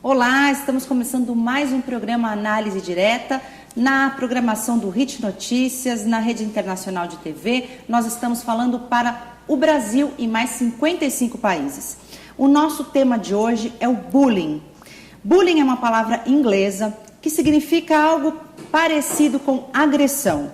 Olá, estamos começando mais um programa Análise Direta na programação do HIT Notícias, na Rede Internacional de TV. Nós estamos falando para o Brasil e mais 55 países. O nosso tema de hoje é o bullying. Bullying é uma palavra inglesa que significa algo parecido com agressão.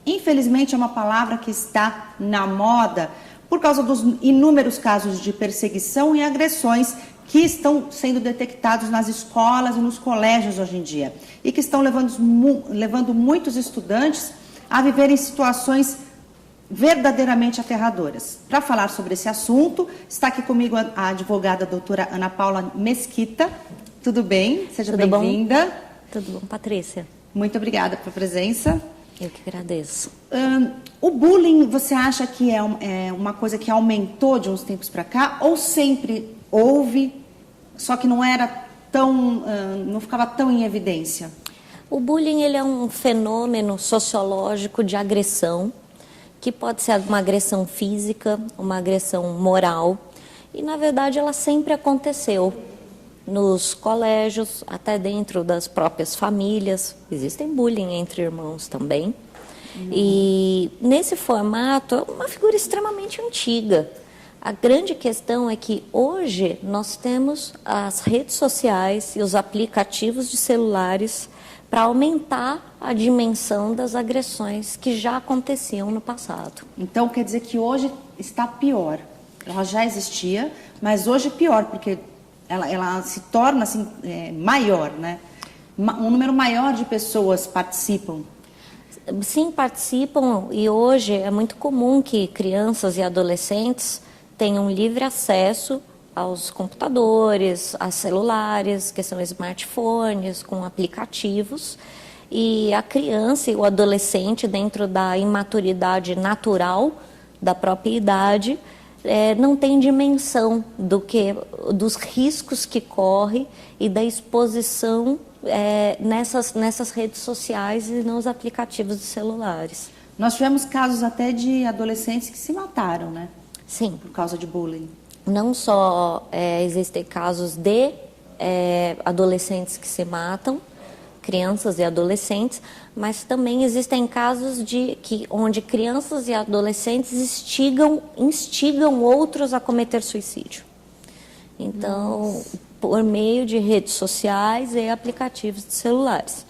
Infelizmente é uma palavra que está na moda por causa dos inúmeros casos de perseguição e agressões que estão sendo detectados nas escolas e nos colégios hoje em dia e que estão levando muitos estudantes a viverem situações verdadeiramente aterradoras. Para falar sobre esse assunto, está aqui comigo a advogada doutora Ana Paula Mesquita. Tudo bem? Seja bem-vinda. Tudo bom, Patrícia? Muito obrigada pela presença. Eu que agradeço. O bullying, você acha que é uma coisa que aumentou de uns tempos para cá ou sempre houve, só que não era tão, não ficava tão em evidência? O bullying ele é um fenômeno sociológico de agressão, que pode ser uma agressão física, uma agressão moral, e na verdade ela sempre aconteceu nos colégios, até dentro das próprias famílias. Existem bullying entre irmãos também. E nesse formato é uma figura extremamente antiga. A grande questão é que hoje nós temos as redes sociais e os aplicativos de celulares para aumentar a dimensão das agressões que já aconteciam no passado. Então quer dizer que hoje está pior. Ela já existia, mas hoje pior, porque ela se torna assim, maior, né? Um número maior de pessoas participam. Sim, participam, e hoje é muito comum que crianças e adolescentes tenham livre acesso aos computadores, a celulares, que são smartphones, com aplicativos, e a criança e o adolescente, dentro da imaturidade natural da própria idade, não tem dimensão dos riscos que corre e da exposição nessas redes sociais e nos aplicativos de celulares. Nós tivemos casos até de adolescentes que se mataram, né? Sim. Por causa de bullying. Não só existem casos de adolescentes que se matam, crianças e adolescentes, mas também existem casos onde crianças e adolescentes instigam outros a cometer suicídio. Então, por meio de redes sociais e aplicativos de celulares.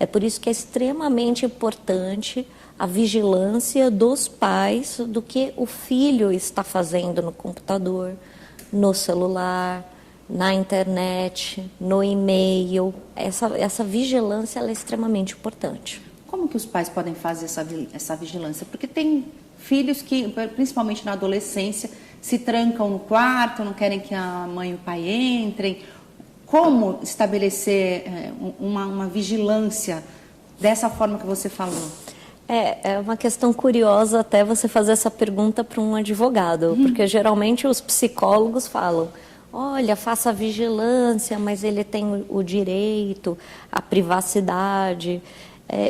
É por isso que é extremamente importante a vigilância dos pais do que o filho está fazendo no computador, no celular, na internet, no e-mail. Essa vigilância ela é extremamente importante. Como que os pais podem fazer essa vigilância? Porque tem filhos que, principalmente na adolescência, se trancam no quarto, não querem que a mãe e o pai entrem. Como estabelecer uma vigilância dessa forma que você falou? É uma questão curiosa até você fazer essa pergunta para um advogado, porque geralmente os psicólogos falam: olha, faça a vigilância, mas ele tem o direito, a privacidade.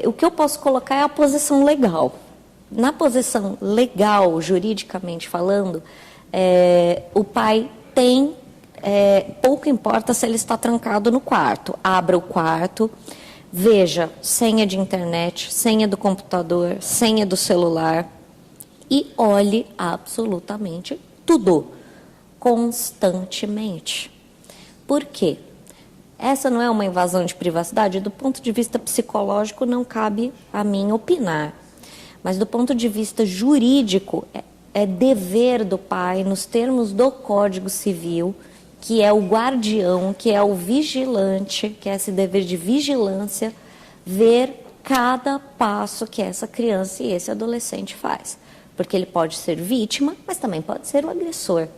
O que eu posso colocar é a posição legal. Na posição legal, juridicamente falando, o pai tem, pouco importa se ele está trancado no quarto. Abra o quarto, veja senha de internet, senha do computador, senha do celular e olhe absolutamente tudo. Constantemente. Por quê? Essa não é uma invasão de privacidade? Do ponto de vista psicológico, não cabe a mim opinar. Mas do ponto de vista jurídico, é dever do pai, nos termos do Código Civil, que é o guardião, que é o vigilante, que é esse dever de vigilância, ver cada passo que essa criança e esse adolescente faz. Porque ele pode ser vítima, mas também pode ser o agressor.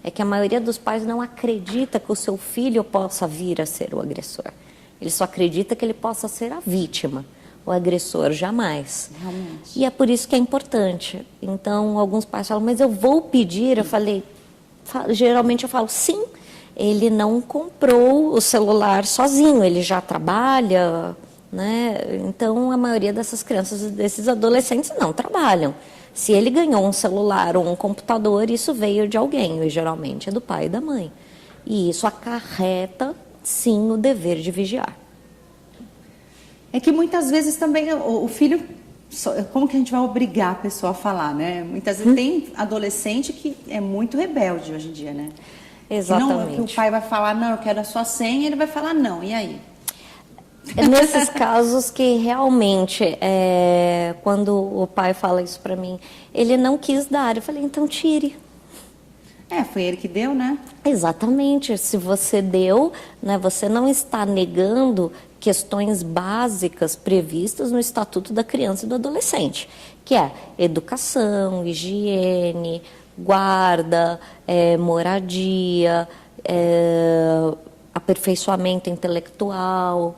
É que a maioria dos pais não acredita que o seu filho possa vir a ser o agressor. Ele só acredita que ele possa ser a vítima. O agressor, jamais. Realmente. E é por isso que é importante. Então, alguns pais falam, mas eu vou pedir. Eu falei, geralmente eu falo, sim, ele não comprou o celular sozinho, ele já trabalha, né? Então, a maioria dessas crianças e desses adolescentes não trabalham. Se ele ganhou um celular ou um computador, isso veio de alguém, e geralmente é do pai e da mãe. E isso acarreta, sim, o dever de vigiar. É que muitas vezes também o filho, como que a gente vai obrigar a pessoa a falar, né? Muitas vezes tem adolescente que é muito rebelde hoje em dia, né? Exatamente. Que o pai vai falar, não, eu quero a sua senha, ele vai falar não, e aí? É nesses casos que realmente, quando o pai fala isso para mim, ele não quis dar, eu falei, então tire. Foi ele que deu, né? Exatamente, se você deu, né, você não está negando questões básicas previstas no Estatuto da Criança e do Adolescente, que é educação, higiene, guarda, moradia, aperfeiçoamento intelectual,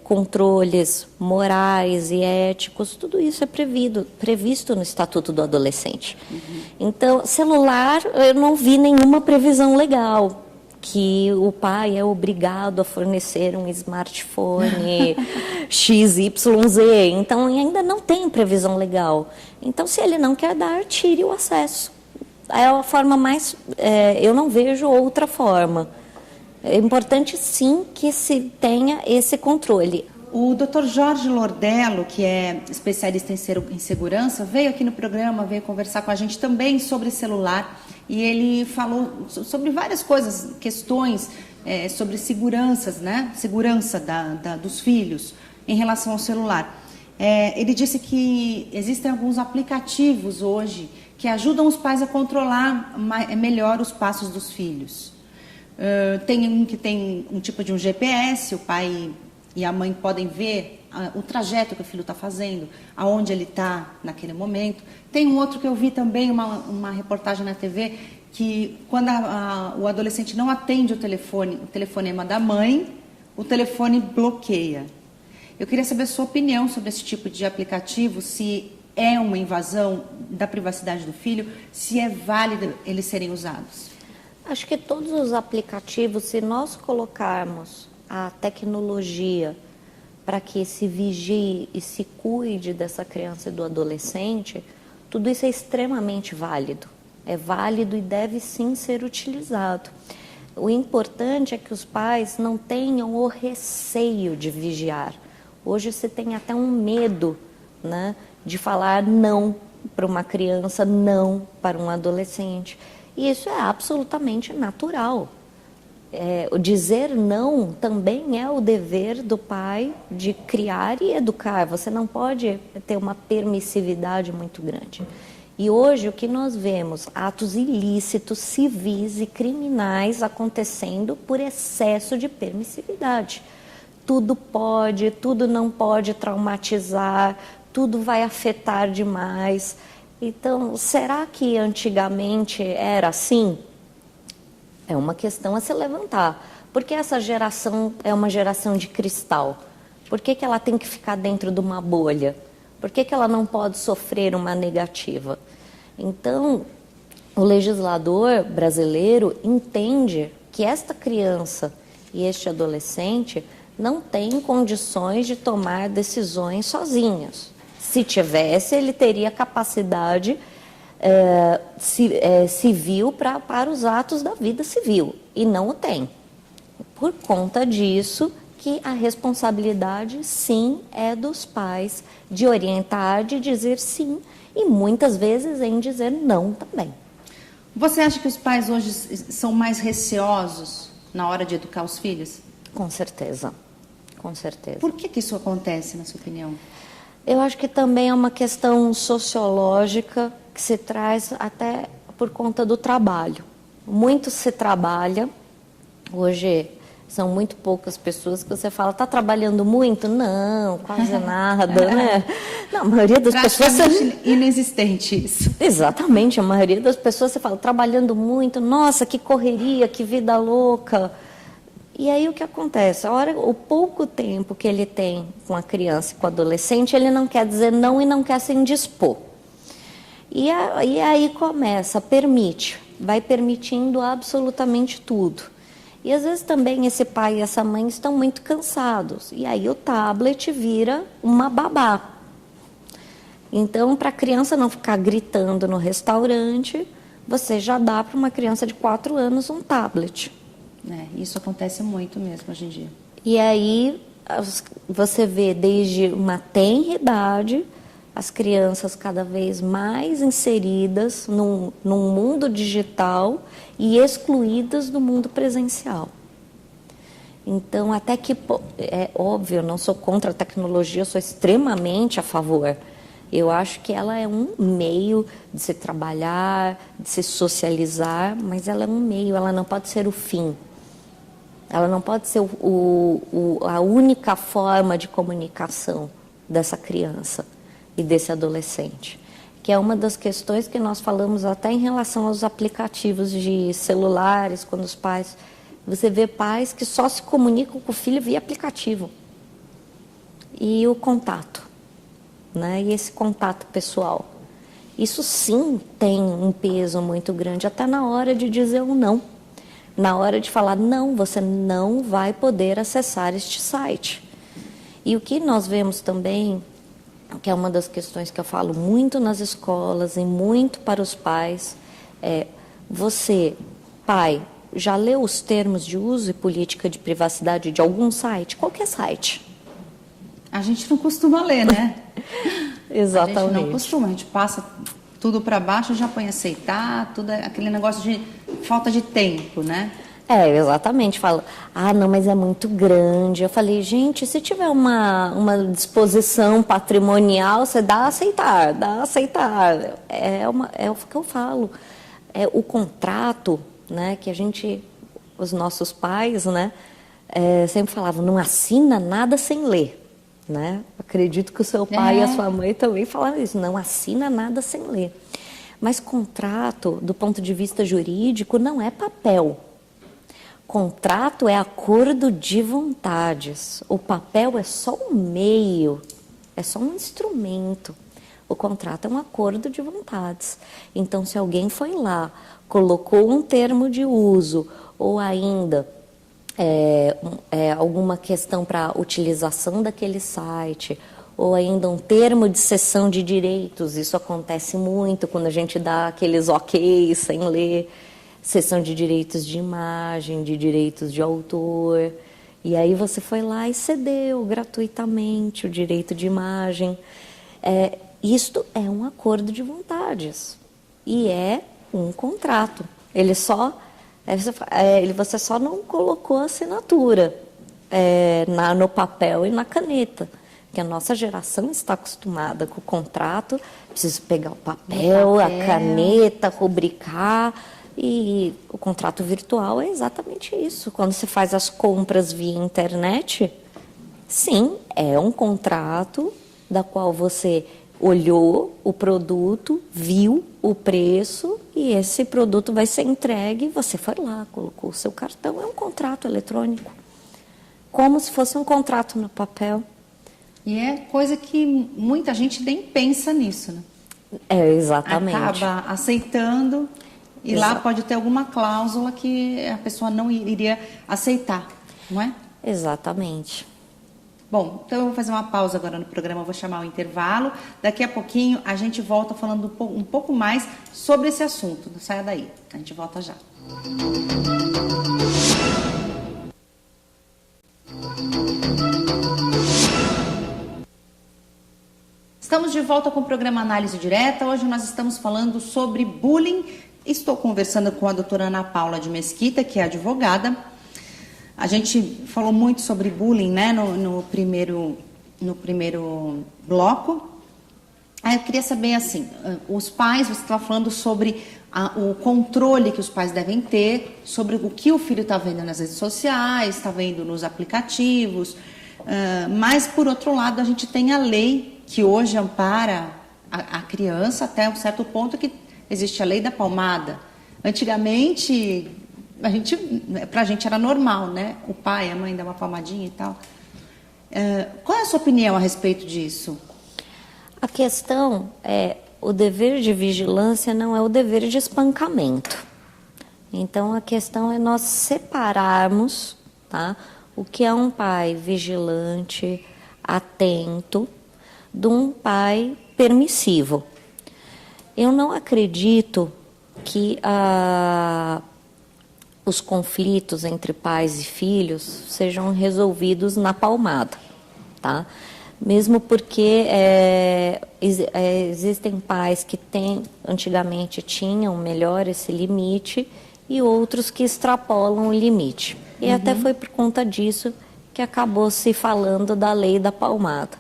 controles morais e éticos, tudo isso é previsto no Estatuto do Adolescente. Então, celular, eu não vi nenhuma previsão legal que o pai é obrigado a fornecer um smartphone XYZ. Então, ainda não tem previsão legal. Então, se ele não quer dar, tire o acesso. É a forma mais... eu não vejo outra forma. É importante, sim, que se tenha esse controle. O Dr. Jorge Lordello, que é especialista em segurança, veio aqui no programa, veio conversar com a gente também sobre celular, e ele falou sobre várias coisas, questões sobre seguranças, né? Segurança dos filhos em relação ao celular. Ele disse que existem alguns aplicativos hoje que ajudam os pais a controlar melhor os passos dos filhos. Tem um que tem um tipo de um GPS, o pai e a mãe podem ver o trajeto que o filho está fazendo, aonde ele está naquele momento. Tem um outro que eu vi também, uma reportagem na TV, que quando o adolescente não atende o telefonema da mãe, o telefone bloqueia. Eu queria saber a sua opinião sobre esse tipo de aplicativo, se é uma invasão da privacidade do filho, se é válido eles serem usados. Acho que todos os aplicativos, se nós colocarmos a tecnologia para que se vigie e se cuide dessa criança e do adolescente, tudo isso é extremamente válido. É válido e deve sim ser utilizado. O importante é que os pais não tenham o receio de vigiar. Hoje se tem até um medo, né, de falar não para uma criança, não para um adolescente. E isso é absolutamente natural. O dizer não também é o dever do pai de criar e educar. Você não pode ter uma permissividade muito grande. E hoje o que nós vemos? Atos ilícitos, civis e criminais acontecendo por excesso de permissividade. Tudo pode, tudo não pode traumatizar, tudo vai afetar demais. Então, será que antigamente era assim? É uma questão a se levantar. Por que essa geração é uma geração de cristal? Por que ela tem que ficar dentro de uma bolha? Por que ela não pode sofrer uma negativa? Então, o legislador brasileiro entende que esta criança e este adolescente não têm condições de tomar decisões sozinhos. Se tivesse, ele teria capacidade civil para os atos da vida civil, e não o tem. Por conta disso, que a responsabilidade, sim, é dos pais de orientar, de dizer sim, e muitas vezes em dizer não também. Você acha que os pais hoje são mais receosos na hora de educar os filhos? Com certeza, com certeza. Por que isso acontece, na sua opinião? Eu acho que também é uma questão sociológica que se traz até por conta do trabalho. Muito se trabalha, hoje são muito poucas pessoas que você fala, está trabalhando muito? Não, quase nada, né? Não, a maioria das pessoas... inexistente isso. Exatamente, a maioria das pessoas você fala, trabalhando muito, nossa, que correria, que vida louca. E aí o que acontece? O pouco tempo que ele tem com a criança e com o adolescente, ele não quer dizer não e não quer se indispor. E aí começa, vai permitindo absolutamente tudo. E às vezes também esse pai e essa mãe estão muito cansados. E aí o tablet vira uma babá. Então, para a criança não ficar gritando no restaurante, você já dá para uma criança de 4 anos um tablet. Isso acontece muito mesmo hoje em dia. E aí você vê desde uma tenra idade as crianças cada vez mais inseridas num mundo digital e excluídas do mundo presencial. Então, até que, é óbvio, eu não sou contra a tecnologia, eu sou extremamente a favor. Eu acho que ela é um meio de se trabalhar, de se socializar, mas ela é um meio, ela não pode ser o fim. Ela não pode ser a única forma de comunicação dessa criança e desse adolescente. Que é uma das questões que nós falamos até em relação aos aplicativos de celulares, quando os pais... Você vê pais que só se comunicam com o filho via aplicativo. E o contato, né? E esse contato pessoal. Isso sim tem um peso muito grande, até na hora de dizer um não. Na hora de falar, não, você não vai poder acessar este site. E o que nós vemos também, que é uma das questões que eu falo muito nas escolas e muito para os pais, é você, pai, já leu os termos de uso e política de privacidade de algum site? Qualquer site. A gente não costuma ler, né? Exatamente. A gente não costuma, a gente passa tudo para baixo, já põe aceitar, tudo aquele negócio de falta de tempo, né? Exatamente. Fala, não, mas é muito grande. Eu falei, gente, se tiver uma disposição patrimonial, você dá a aceitar, É o que eu falo. É o contrato, né, que os nossos pais, né, sempre falavam, não assina nada sem ler, né? Acredito que o seu pai e a sua mãe também falavam isso, não assina nada sem ler. Mas contrato, do ponto de vista jurídico, não é papel. Contrato é acordo de vontades. O papel é só um meio, é só um instrumento. O contrato é um acordo de vontades. Então, se alguém foi lá, colocou um termo de uso, ou ainda alguma questão para utilização daquele site, ou ainda um termo de cessão de direitos, isso acontece muito quando a gente dá aqueles ok sem ler, cessão de direitos de imagem, de direitos de autor, e aí você foi lá e cedeu gratuitamente o direito de imagem. Isto é um acordo de vontades e é um contrato. Você só não colocou a assinatura no papel e na caneta, que a nossa geração está acostumada com o contrato, precisa pegar o papel, a caneta, rubricar, e o contrato virtual é exatamente isso. Quando você faz as compras via internet, sim, é um contrato da qual você olhou o produto, viu o preço e esse produto vai ser entregue, você foi lá, colocou o seu cartão, é um contrato eletrônico, como se fosse um contrato no papel. E é coisa que muita gente nem pensa nisso, né? Exatamente. Acaba aceitando e lá pode ter alguma cláusula que a pessoa não iria aceitar, não é? Exatamente. Bom, então eu vou fazer uma pausa agora no programa, eu vou chamar o intervalo. Daqui a pouquinho a gente volta falando um pouco mais sobre esse assunto. Não saia daí, a gente volta já. Estamos de volta com o programa Análise Direta. Hoje nós estamos falando sobre bullying. Estou conversando com a doutora Ana Paula de Mesquita, que é advogada. A gente falou muito sobre bullying, né, no primeiro bloco. Aí eu queria saber, assim, os pais, você estava falando sobre o controle que os pais devem ter sobre o que o filho está vendo nas redes sociais, está vendo nos aplicativos, mas, por outro lado, a gente tem a lei que hoje ampara a criança até um certo ponto, que existe a lei da palmada. Antigamente, pra gente era normal, né? O pai, a mãe dá uma palmadinha e tal. Qual é a sua opinião a respeito disso? A questão é, o dever de vigilância não é o dever de espancamento. Então, a questão é nós separarmos, tá, o que é um pai vigilante, atento, de um pai permissivo. Eu não acredito que os conflitos entre pais e filhos sejam resolvidos na palmada, tá? Mesmo porque existem pais que antigamente tinham melhor esse limite e outros que extrapolam o limite. E até foi por conta disso que acabou se falando da lei da palmada.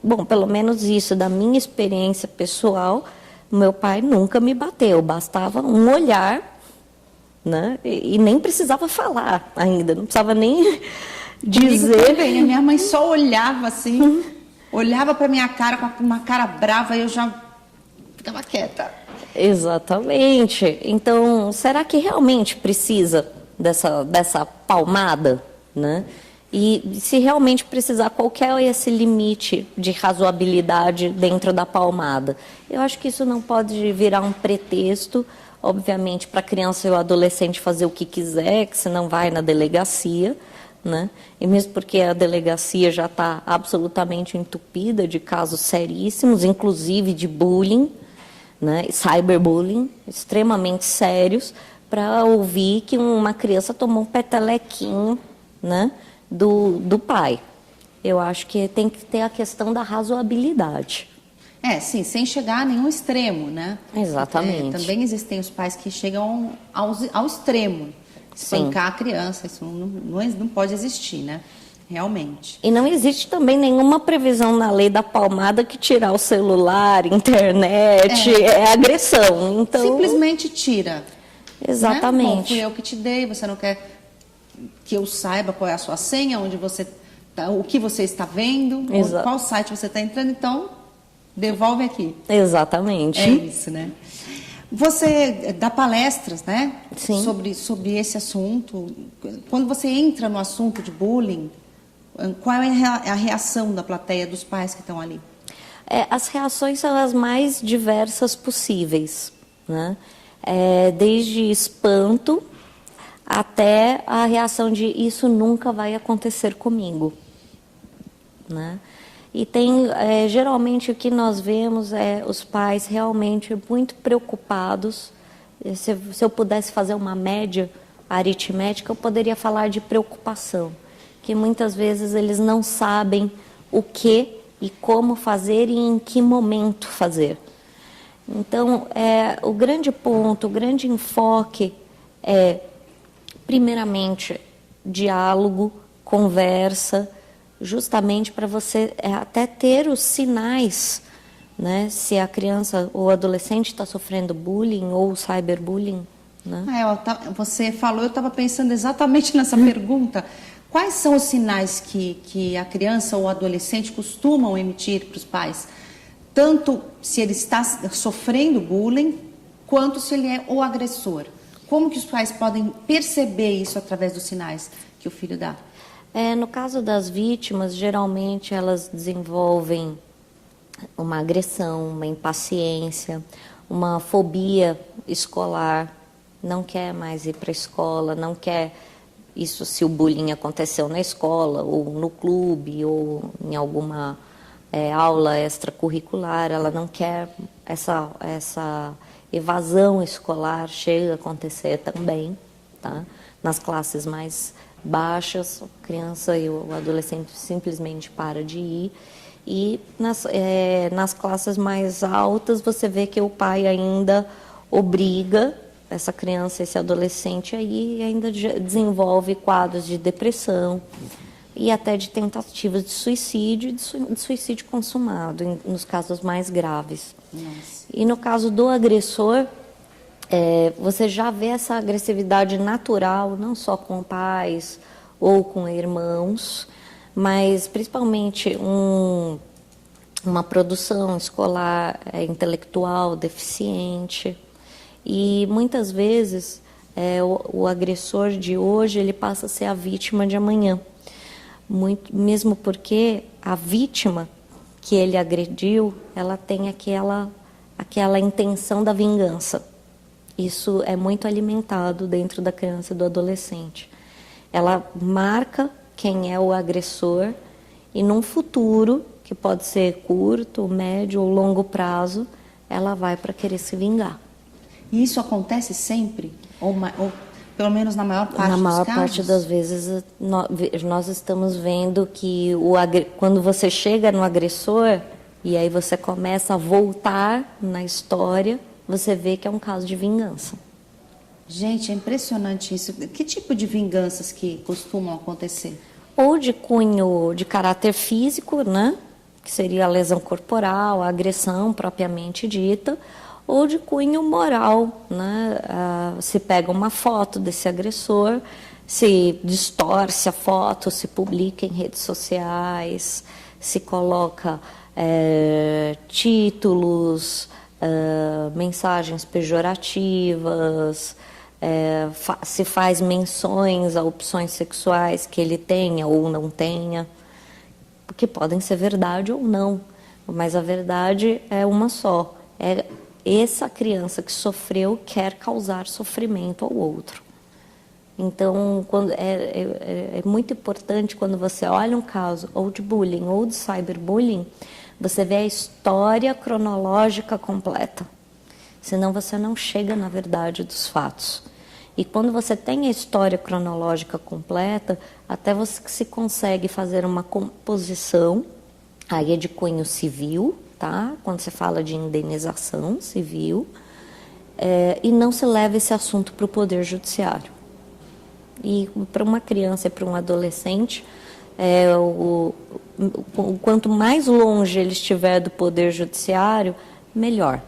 Bom, pelo menos isso, da minha experiência pessoal, meu pai nunca me bateu, bastava um olhar, né? E nem precisava falar ainda, não precisava nem dizer. Também, a minha mãe só olhava assim, olhava para minha cara com uma cara brava e eu já ficava quieta. Exatamente. Então, será que realmente precisa dessa palmada, né? E se realmente precisar, qual que é esse limite de razoabilidade dentro da palmada? Eu acho que isso não pode virar um pretexto, obviamente, para a criança e o adolescente fazer o que quiser, que senão vai na delegacia, né? E mesmo porque a delegacia já está absolutamente entupida de casos seríssimos, inclusive de bullying, né? Cyberbullying, extremamente sérios, para ouvir que uma criança tomou um petelequinho, né, do pai. Eu acho que tem que ter a questão da razoabilidade. Sim, sem chegar a nenhum extremo, né? Exatamente. Também existem os pais que chegam ao extremo, espancar a criança, isso não pode existir, né? Realmente. E não existe também nenhuma previsão na lei da palmada que tirar o celular, internet, é agressão. Então, simplesmente tira. Exatamente. Né? Bom, fui eu que te dei, você não quer que eu saiba qual é a sua senha, onde você tá, o que você está vendo, qual site você está entrando, então devolve aqui. Exatamente. É isso, né? Você dá palestras, né? Sim. Sobre esse assunto. Quando você entra no assunto de bullying, qual é a reação da plateia, dos pais que estão ali? As reações são as mais diversas possíveis, né? Desde espanto até a reação de isso nunca vai acontecer comigo, né? E geralmente o que nós vemos é os pais realmente muito preocupados. Se eu pudesse fazer uma média aritmética, eu poderia falar de preocupação, que muitas vezes eles não sabem o que e como fazer e em que momento fazer. Então, o grande ponto, o grande enfoque é, primeiramente, diálogo, conversa, justamente para você até ter os sinais, né? Se a criança ou adolescente está sofrendo bullying ou cyberbullying, né? Você falou, eu estava pensando exatamente nessa pergunta. Quais são os sinais que a criança ou o adolescente costumam emitir para os pais? Tanto se ele está sofrendo bullying, quanto se ele é o agressor. Como que os pais podem perceber isso através dos sinais que o filho dá? No caso das vítimas, geralmente elas desenvolvem uma agressão, uma impaciência, uma fobia escolar, não quer mais ir para a escola, não quer isso se o bullying aconteceu na escola, ou no clube, ou em alguma aula extracurricular, ela não quer essa evasão escolar, chega a acontecer também, tá? Nas classes mais baixas, a criança e o adolescente simplesmente para de ir. E nas classes mais altas, você vê que o pai ainda obriga essa criança, esse adolescente aí, e ainda desenvolve quadros de depressão e até de tentativas de suicídio e de suicídio consumado, nos casos mais graves. Nossa. E no caso do agressor, você já vê essa agressividade natural, não só com pais ou com irmãos, mas principalmente uma produção escolar intelectual deficiente. E muitas vezes o agressor de hoje ele passa a ser a vítima de amanhã. Mesmo porque a vítima que ele agrediu, ela tem aquela intenção da vingança. Isso é muito alimentado dentro da criança e do adolescente. Ela marca quem é o agressor e num futuro, que pode ser curto, médio ou longo prazo, ela vai para querer se vingar. E isso acontece sempre? Ou pelo menos na maior parte dos casos? Na maior parte das vezes, nós estamos vendo que quando você chega no agressor e aí você começa a voltar na história, você vê que é um caso de vingança. Gente, é impressionante isso. Que tipo de vinganças que costumam acontecer? Ou de cunho de caráter físico, né? Que seria a lesão corporal, a agressão propriamente dita, ou de cunho moral, né? Se pega uma foto desse agressor, se distorce a foto, se publica em redes sociais, se coloca títulos, mensagens pejorativas, se faz menções a opções sexuais que ele tenha ou não tenha, que podem ser verdade ou não, mas a verdade é uma só, essa criança que sofreu quer causar sofrimento ao outro. Então, é muito importante quando você olha um caso ou de bullying ou de cyberbullying, você vê a história cronológica completa. Senão você não chega na verdade dos fatos. E quando você tem a história cronológica completa, até você se consegue fazer uma composição, aí é de cunho civil, tá? Quando você fala de indenização civil, e não se leva esse assunto para o Poder Judiciário. E para uma criança e para um adolescente, quanto mais longe ele estiver do Poder Judiciário, melhor.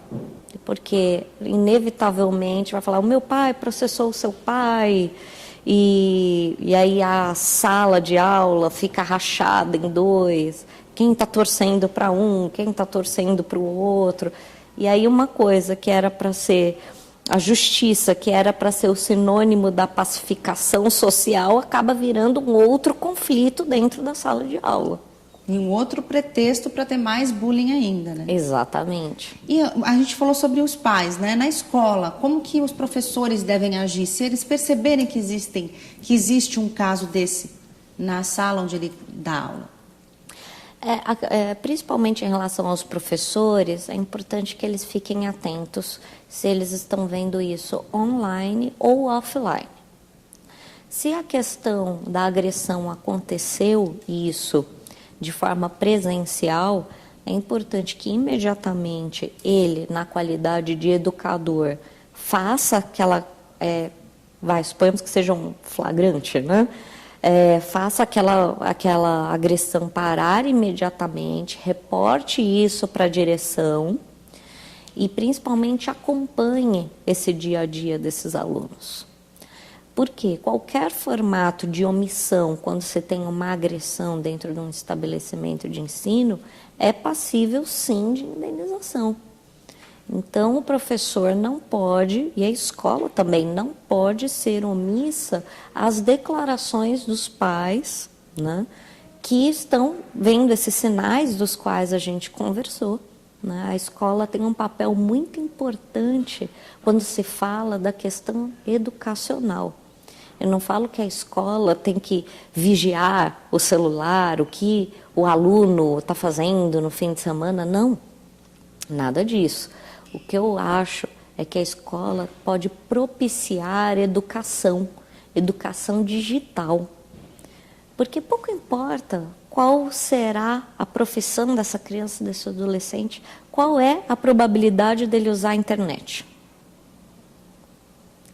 Porque, inevitavelmente, vai falar, o meu pai processou o seu pai, e aí a sala de aula fica rachada em dois, quem está torcendo para um, quem está torcendo para o outro. E aí uma coisa que era para ser a justiça, que era para ser o sinônimo da pacificação social, acaba virando um outro conflito dentro da sala de aula. E um outro pretexto para ter mais bullying ainda, né? Exatamente. E a gente falou sobre os pais, né? Na escola, como que os professores devem agir? Se eles perceberem que existe um caso desse na sala onde ele dá aula? Principalmente em relação aos professores, é importante que eles fiquem atentos se eles estão vendo isso online ou offline. Se a questão da agressão aconteceu, isso de forma presencial, é importante que imediatamente ele, na qualidade de educador, faça aquela, suponhamos que seja um flagrante, né? Faça aquela agressão parar imediatamente, reporte isso para a direção e principalmente acompanhe esse dia a dia desses alunos. Porque qualquer formato de omissão, quando você tem uma agressão dentro de um estabelecimento de ensino, é passível sim de indenização. Então, o professor não pode, e a escola também não pode ser omissa às declarações dos pais, né, que estão vendo esses sinais dos quais a gente conversou. Né? A escola tem um papel muito importante quando se fala da questão educacional. Eu não falo que a escola tem que vigiar o celular, o que o aluno está fazendo no fim de semana, não. Nada disso. O que eu acho é que a escola pode propiciar educação digital. Porque pouco importa qual será a profissão dessa criança, desse adolescente, qual é a probabilidade dele usar a internet.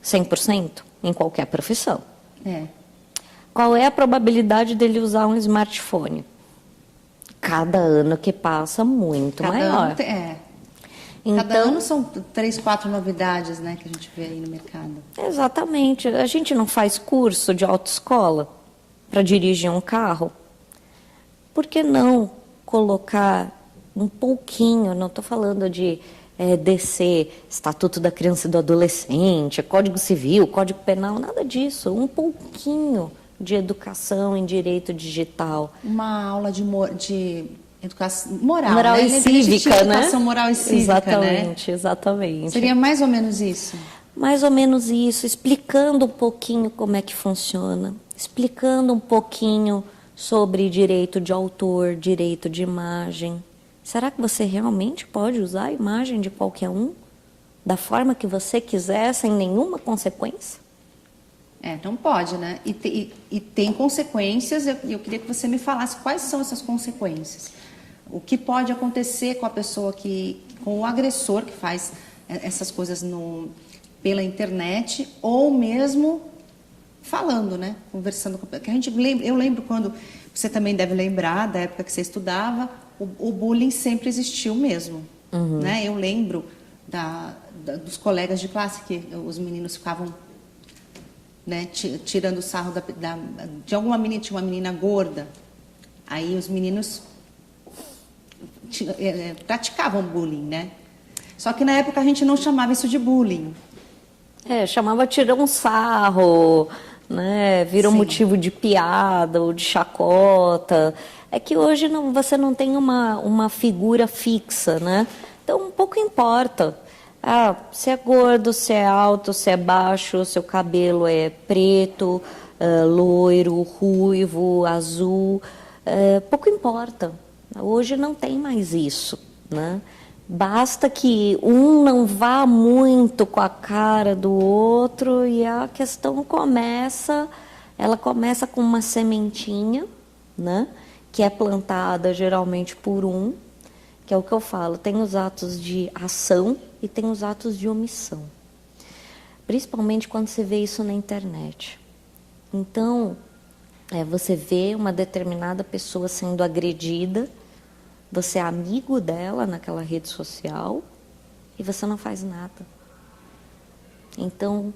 100% em qualquer profissão. Qual é a probabilidade dele usar um smartphone? Cada ano que passa, muito maior. Cada ano são 3, 4 novidades, né, que a gente vê aí no mercado. Exatamente. A gente não faz curso de autoescola para dirigir um carro? Por que não colocar um pouquinho, não estou falando de descer Estatuto da Criança e do Adolescente, Código Civil, Código Penal, nada disso, um pouquinho de educação em direito digital. Uma aula de educação moral, moral né? e cívica, né? Educação moral e cívica, exatamente, né? Exatamente. Seria mais ou menos isso? Mais ou menos isso, explicando um pouquinho como é que funciona, explicando um pouquinho sobre direito de autor, direito de imagem. Será que você realmente pode usar a imagem de qualquer um da forma que você quiser, sem nenhuma consequência? Não pode, né? E tem consequências, eu queria que você me falasse quais são essas consequências. O que pode acontecer com a pessoa com o agressor que faz essas coisas pela internet, ou mesmo falando, né? Conversando com eu lembro quando, você também deve lembrar, da época que você estudava, o bullying sempre existiu mesmo. Né? Eu lembro dos colegas de classe que os meninos ficavam, né, tirando sarro de alguma menina, tinha uma menina gorda, aí os meninos praticavam bullying, né? Só que na época a gente não chamava isso de bullying. Chamava tirão sarro, né? Virou motivo de piada ou de chacota. É que hoje você não tem uma figura fixa, né? Então pouco importa. Se é gordo, se é alto, se é baixo, seu cabelo é preto, loiro, ruivo, azul, pouco importa. Hoje não tem mais isso, né? Basta que um não vá muito com a cara do outro e a questão começa com uma sementinha, né? Que é plantada geralmente por que é o que eu falo, tem os atos de ação e tem os atos de omissão. Principalmente quando você vê isso na internet. Então, você vê uma determinada pessoa sendo agredida, você é amigo dela naquela rede social e você não faz nada. Então,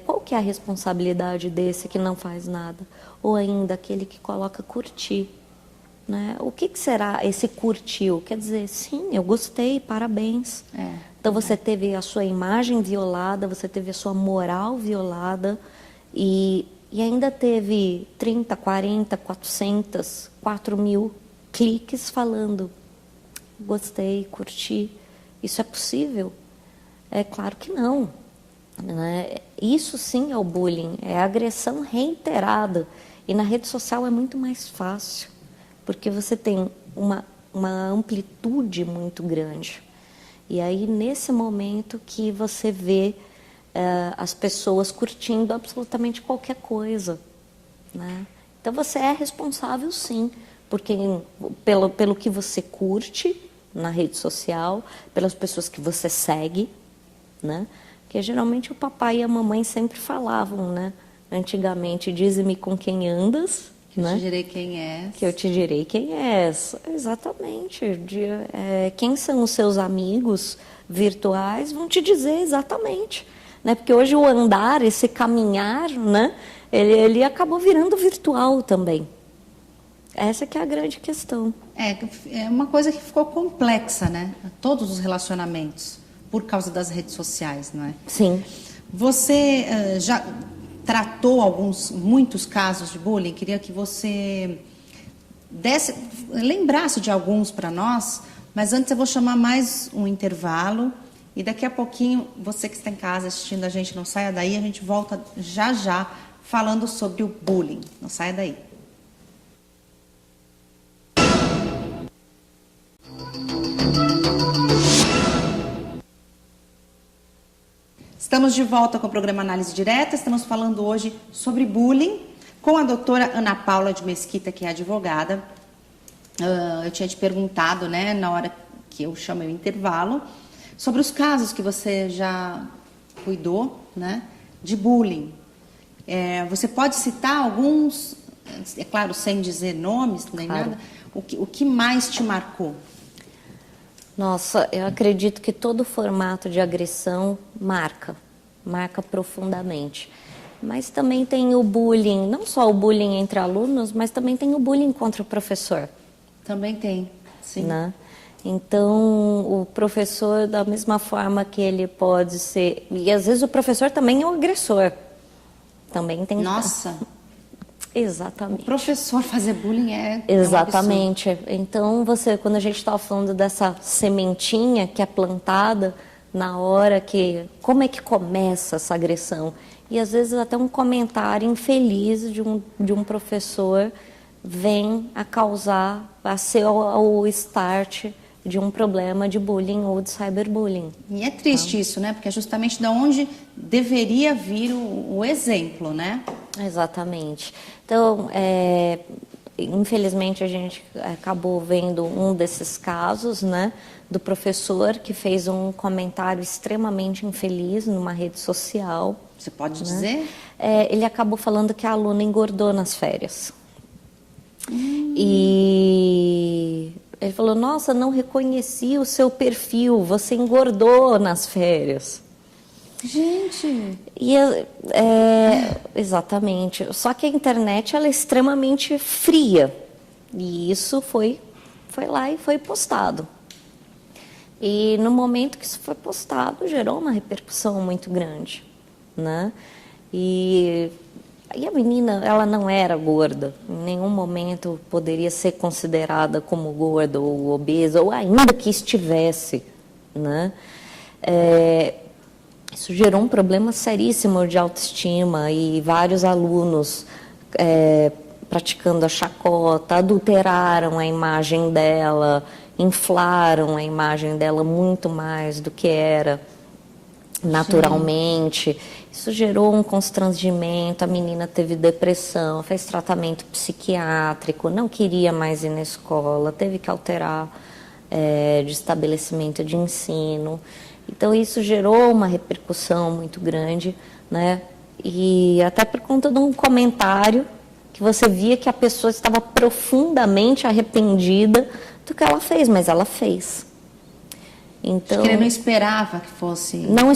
qual que é a responsabilidade desse que não faz nada? Ou ainda aquele que coloca curtir? Né? O que será esse curtiu? Quer dizer, sim, eu gostei, parabéns. Então você teve a sua imagem violada, você teve a sua moral violada e ainda teve 30, 40, 400, 4.000 cliques falando gostei, curti. Isso é possível? É claro que não. Né? Isso sim é o bullying, é a agressão reiterada. E na rede social é muito mais fácil, porque você tem uma amplitude muito grande. E aí, nesse momento que você vê as pessoas curtindo absolutamente qualquer coisa. Né? Então, você é responsável, sim, porque pelo que você curte na rede social, pelas pessoas que você segue, né? Porque geralmente o papai e a mamãe sempre falavam, né? Antigamente, dize-me com quem andas, que eu te direi quem és. Que eu te direi quem és. Exatamente. Quem são os seus amigos virtuais vão te dizer exatamente. Né? Porque hoje o andar, esse caminhar, né? Ele acabou virando virtual também. Essa que é a grande questão. É uma coisa que ficou complexa, né? Todos os relacionamentos, por causa das redes sociais, não é? Sim. Você já tratou muitos casos de bullying? Queria que você lembrasse de alguns para nós, mas antes eu vou chamar mais um intervalo e daqui a pouquinho, você que está em casa assistindo a gente, não saia daí, a gente volta já falando sobre o bullying. Não saia daí. Estamos de volta com o programa Análise Direta. Estamos falando hoje sobre bullying com a doutora Ana Paula de Mesquita, que é advogada. Eu tinha te perguntado, né, na hora que eu chamei o intervalo, sobre os casos que você já cuidou, né, de bullying. Você pode citar alguns, é claro, sem dizer nomes nem nada, o que mais te marcou? Nossa, eu acredito que todo formato de agressão marca profundamente. Mas também tem o bullying, não só o bullying entre alunos, mas também tem o bullying contra o professor. Também tem, sim. Né? Então, o professor, da mesma forma que ele pode ser... E às vezes o professor também é o agressor. Também tem... Nossa! Exatamente. O professor fazer bullying Exatamente. Então, quando a gente estava falando dessa sementinha que é plantada na hora como é que começa essa agressão? E às vezes até um comentário infeliz de um professor vem a causar, a ser o start de um problema de bullying ou de cyberbullying. E é triste isso, né? Porque é justamente da onde deveria vir o exemplo, né? Exatamente. Então, infelizmente, a gente acabou vendo um desses casos, né? Do professor que fez um comentário extremamente infeliz numa rede social. Você pode dizer? Ele acabou falando que a aluna engordou nas férias. E ele falou, nossa, não reconheci o seu perfil, você engordou nas férias. Gente! E exatamente. Só que a internet ela é extremamente fria. E isso foi lá e foi postado. E no momento que isso foi postado, gerou uma repercussão muito grande, né? E a menina, ela não era gorda, em nenhum momento poderia ser considerada como gorda ou obesa, ou ainda que estivesse, né? Isso gerou um problema seríssimo de autoestima e vários alunos praticando a chacota, adulteraram a imagem dela, inflaram a imagem dela muito mais do que era naturalmente. Sim. Isso gerou um constrangimento, a menina teve depressão, fez tratamento psiquiátrico, não queria mais ir na escola, teve que alterar de estabelecimento de ensino. Então isso gerou uma repercussão muito grande, né? E até por conta de um comentário que você via que a pessoa estava profundamente arrependida do que ela fez, mas ela fez. Então, acho que ele não esperava que fosse. Não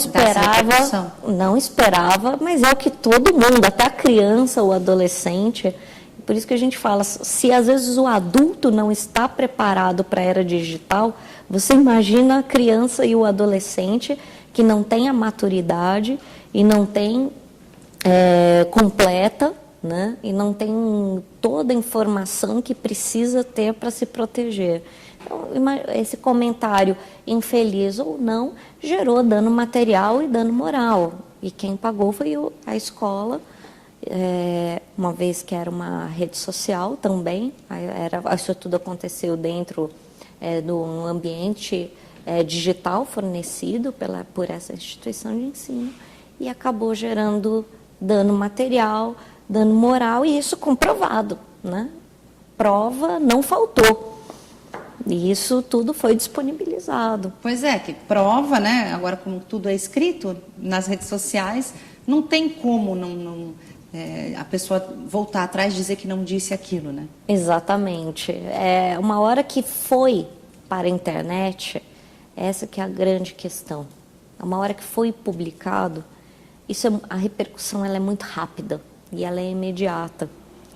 esperava, mas é o que todo mundo, até a criança, o adolescente. Por isso que a gente fala, se às vezes o adulto não está preparado para a era digital, você imagina a criança e o adolescente que não tem a maturidade e não tem completa, né? E não tem toda a informação que precisa ter para se proteger. Então, esse comentário, infeliz ou não, gerou dano material e dano moral. E quem pagou foi a escola, uma vez que era uma rede social também. Isso tudo aconteceu dentro de um ambiente digital fornecido por essa instituição de ensino e acabou gerando dano material, dano moral, e isso comprovado, né? Prova não faltou. E isso tudo foi disponibilizado. Pois é, que prova, né? Agora, como tudo é escrito nas redes sociais, não tem como a pessoa voltar atrás e dizer que não disse aquilo, né? Exatamente. Uma hora que foi para a internet, essa que é a grande questão. Uma hora que foi publicado, a repercussão ela é muito rápida e ela é imediata.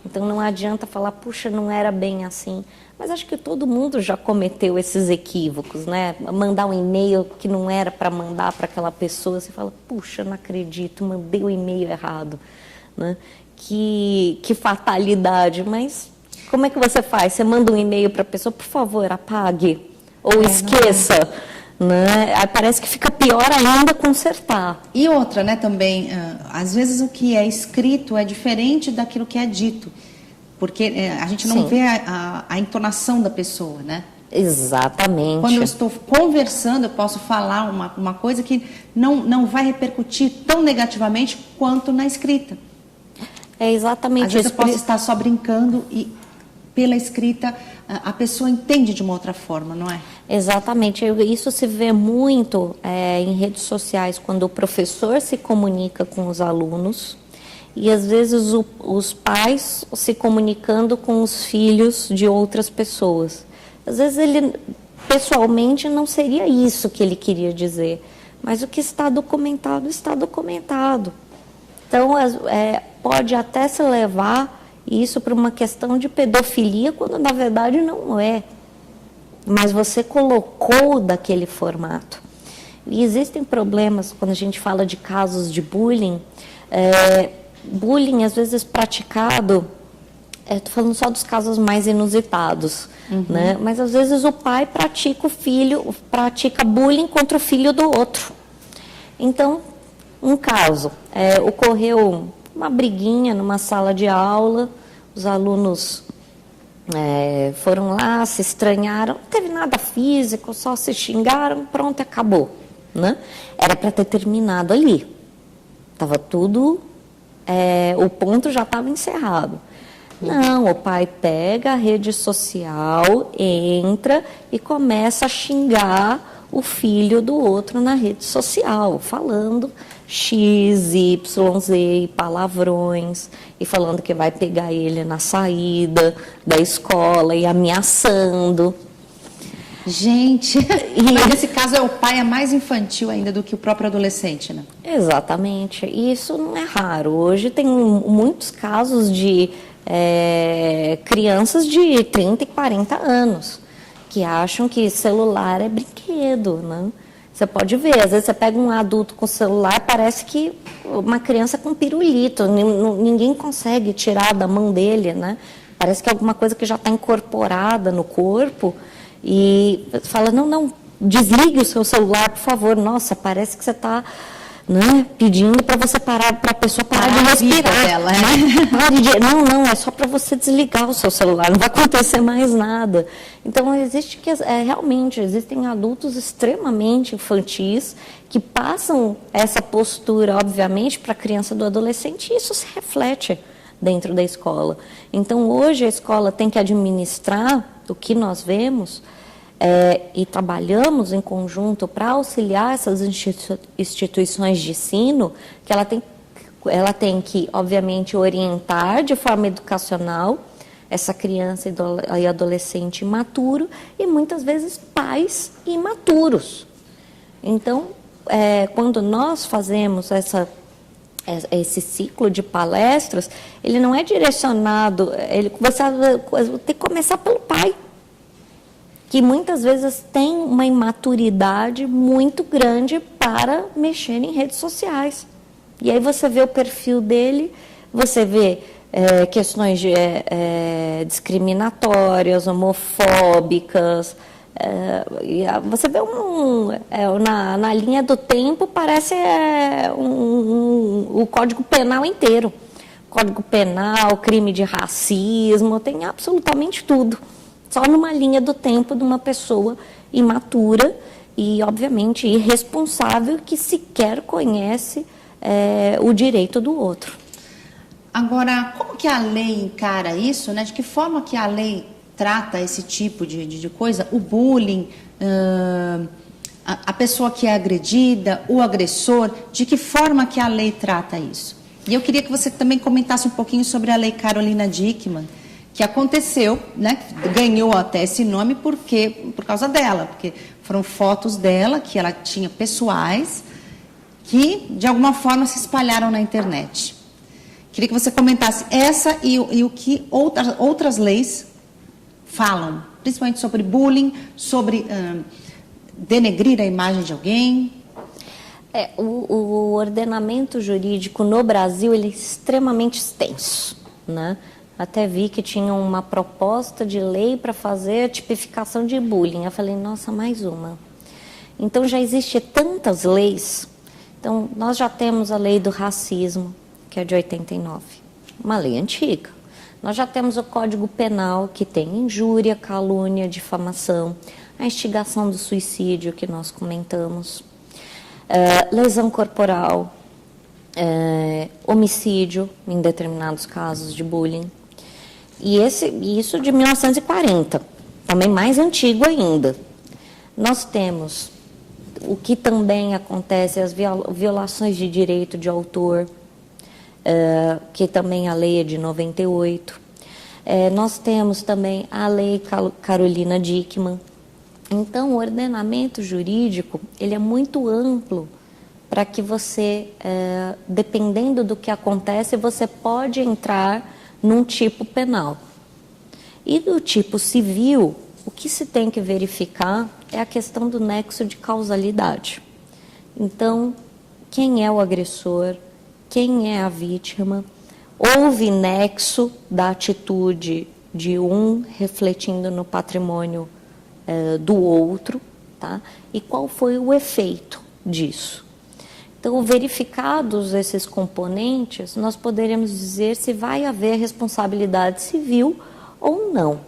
Então não adianta falar, puxa, não era bem assim. Mas acho que todo mundo já cometeu esses equívocos, né? Mandar um e-mail que não era para mandar para aquela pessoa, você fala, puxa, não acredito, mandei o e-mail errado, né? Que fatalidade, mas como é que você faz? Você manda um e-mail para a pessoa, por favor, apague ou esqueça. Né? Aí parece que fica pior ainda consertar. E outra, né, também, às vezes o que é escrito é diferente daquilo que é dito, porque a gente não vê a entonação da pessoa, né? Exatamente. Quando eu estou conversando, eu posso falar uma coisa que não vai repercutir tão negativamente quanto na escrita. É exatamente isso. Às vezes eu posso estar só brincando e pela escrita a pessoa entende de uma outra forma, não é? Exatamente. Isso se vê muito em redes sociais, quando o professor se comunica com os alunos e, às vezes, os pais se comunicando com os filhos de outras pessoas. Às vezes, ele, pessoalmente, não seria isso que ele queria dizer, mas o que está documentado, está documentado. Então, pode até se levar isso para uma questão de pedofilia, quando, na verdade, não é. Mas você colocou daquele formato. E existem problemas quando a gente fala de casos de bullying. Bullying, às vezes, praticado, estou falando só dos casos mais inusitados, né? Mas às vezes o pai pratica bullying contra o filho do outro. Então, um caso, ocorreu uma briguinha numa sala de aula, os alunos foram lá, se estranharam, não teve nada físico, só se xingaram, pronto, acabou, né? Era para ter terminado ali. Estava tudo, o ponto já estava encerrado. Não, o pai pega a rede social, entra e começa a xingar o filho do outro na rede social, falando X, Y, Z, palavrões, e falando que vai pegar ele na saída da escola e ameaçando. Gente, mas nesse caso o pai é mais infantil ainda do que o próprio adolescente, né? Exatamente, e isso não é raro. Hoje tem muitos casos de crianças de 30 e 40 anos que acham que celular é brinquedo, né? Você pode ver, às vezes você pega um adulto com celular, parece que uma criança com pirulito, ninguém consegue tirar da mão dele, né? Parece que é alguma coisa que já está incorporada no corpo e fala, não, desligue o seu celular, por favor. Nossa, parece que você está, né, pedindo para você parar, para a pessoa parar de respirar. Dela, né? Não, é só para você desligar o seu celular, não vai acontecer mais nada. Então, realmente, existem adultos extremamente infantis que passam essa postura, obviamente, para a criança e do adolescente, e isso se reflete dentro da escola. Então, hoje a escola tem que administrar o que nós vemos e trabalhamos em conjunto para auxiliar essas instituições de ensino, que ela tem que, obviamente, orientar de forma educacional essa criança e adolescente imaturo e, muitas vezes, pais imaturos. Então, quando nós fazemos esse ciclo de palestras, ele não é direcionado, você tem que começar pelo pai, que muitas vezes tem uma imaturidade muito grande para mexer em redes sociais. E aí você vê o perfil dele, você vê questões discriminatórias, homofóbicas, você vê na linha do tempo, parece o Código Penal inteiro. Código Penal, crime de racismo, tem absolutamente tudo. Só numa linha do tempo de uma pessoa imatura e, obviamente, irresponsável que sequer conhece o direito do outro. Agora, como que a lei encara isso, né? De que forma que a lei trata esse tipo de coisa? O bullying, a pessoa que é agredida, o agressor, de que forma que a lei trata isso? E eu queria que você também comentasse um pouquinho sobre a Lei Carolina Dickmann, que aconteceu, né? Ganhou até esse nome por causa dela, porque foram fotos dela que ela tinha pessoais que, de alguma forma, se espalharam na internet. Queria que você comentasse essa e o que outras leis falam, principalmente sobre bullying, sobre denegrir a imagem de alguém. O ordenamento jurídico no Brasil, ele é extremamente extenso, né? Até vi que tinha uma proposta de lei para fazer a tipificação de bullying. Eu falei, nossa, mais uma. Então, já existe tantas leis. Então, nós já temos a lei do racismo, que é de 89, uma lei antiga. Nós já temos o Código Penal, que tem injúria, calúnia, difamação, a instigação do suicídio, que nós comentamos, lesão corporal, homicídio, em determinados casos de bullying. E isso de 1940, também mais antigo ainda. Nós temos o que também acontece, as violações de direito de autor, que também a lei é de 98. Nós temos também a Lei Carolina Dickmann. Então, o ordenamento jurídico, ele é muito amplo para que você, dependendo do que acontece, você pode entrar num tipo penal. E do tipo civil, o que se tem que verificar é a questão do nexo de causalidade. Então, quem é o agressor, quem é a vítima, houve nexo da atitude de um refletindo no patrimônio do outro, tá? E qual foi o efeito disso. Então, verificados esses componentes, nós poderemos dizer se vai haver responsabilidade civil ou não.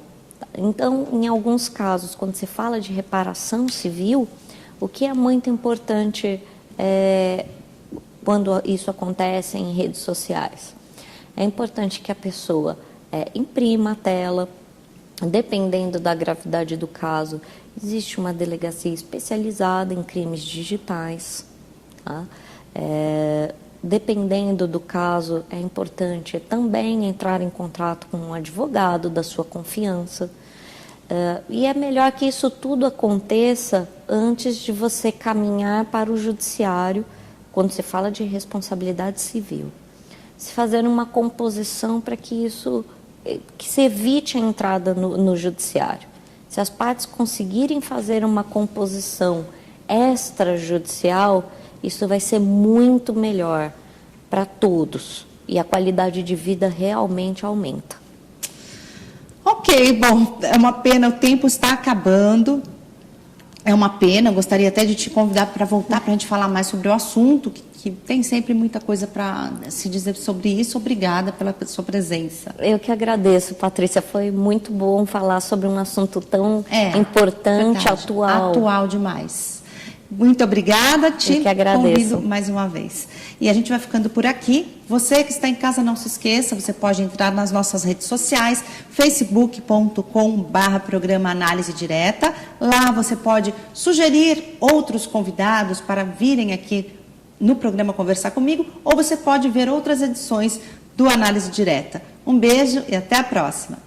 Então, em alguns casos, quando se fala de reparação civil, o que é muito importante quando isso acontece em redes sociais? É importante que a pessoa imprima a tela. Dependendo da gravidade do caso, existe uma delegacia especializada em crimes digitais. Tá? Dependendo do caso, é importante também entrar em contato com um advogado da sua confiança. E é melhor que isso tudo aconteça antes de você caminhar para o judiciário, quando se fala de responsabilidade civil. Se fazer uma composição para que se evite a entrada no judiciário. Se as partes conseguirem fazer uma composição extrajudicial, isso vai ser muito melhor para todos e a qualidade de vida realmente aumenta. Ok, bom, é uma pena, o tempo está acabando. É uma pena, eu gostaria até de te convidar para voltar para a gente falar mais sobre o assunto, que tem sempre muita coisa para se dizer sobre isso. Obrigada pela sua presença. Eu que agradeço, Patrícia. Foi muito bom falar sobre um assunto tão importante, verdade, atual. Atual demais. Muito obrigada, te convido mais uma vez. E a gente vai ficando por aqui. Você que está em casa, não se esqueça, você pode entrar nas nossas redes sociais, facebook.com/programa Análise Direta. Lá você pode sugerir outros convidados para virem aqui no programa conversar comigo, ou você pode ver outras edições do Análise Direta. Um beijo e até a próxima.